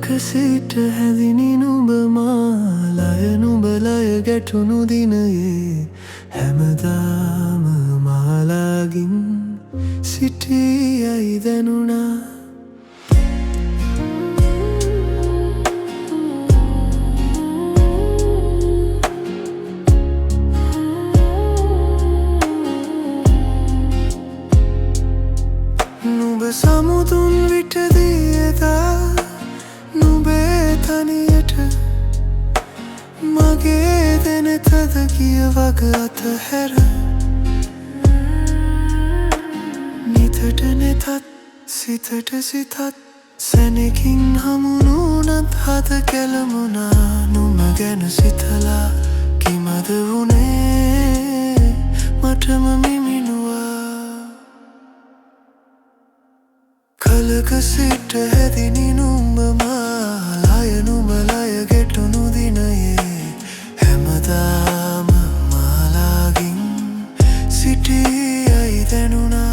කලක සිට හැදිනි නුඹ මාලය නුඹලය ගැටුණු දිනයේ හැමදාම මාලාගින් සිටියයි දැනුණා. නුඹ සමුදුන් විටදී එදා නුඹේ තනියට මගේ දෙනෙතද කිය වග අතහැර නිතට නෙතත් සිතට සිතත් සැනකින් හමුණුනත් හද කැළමුණා. නුඹ ගැන සිතලා කිමද වුණේ මටම මිමිනුවා. කලක සිට හැදිනි නුඹ මාලය නුඹලය ගැටුණු දිනයේ හැමදාම මාලාගින් සිටියයි දැනුණා.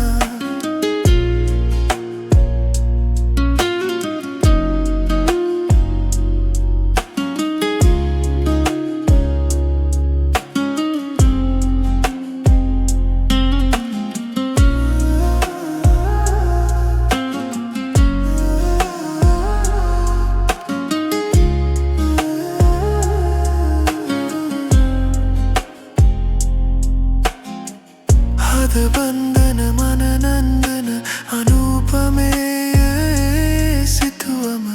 බන්ධන මනනන්දන අනූපමේය සිතුවම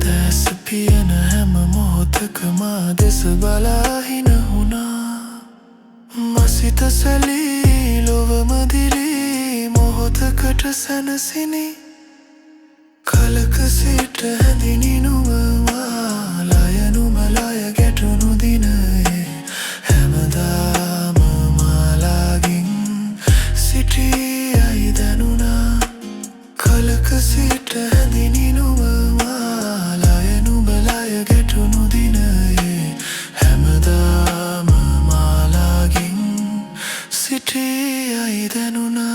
දැස පියන හැම මොහොතක මා දෙස බලාහින වුණා. මසිත සැලී ලොවම දිරී මොහොතකට සැනසිනි. කලක සිට හැදිනි නුඹ මාලය නුඹලය ගැටුණු දිනයේ හැමදාම මාලාගින් සිටියයි දැනුණා. කලක සිට හැදිනි නුඹ මාලය නුඹලය ගැටුණු දිනයේ හැමදාම මාලාගින් සිටියයි දැනුණා.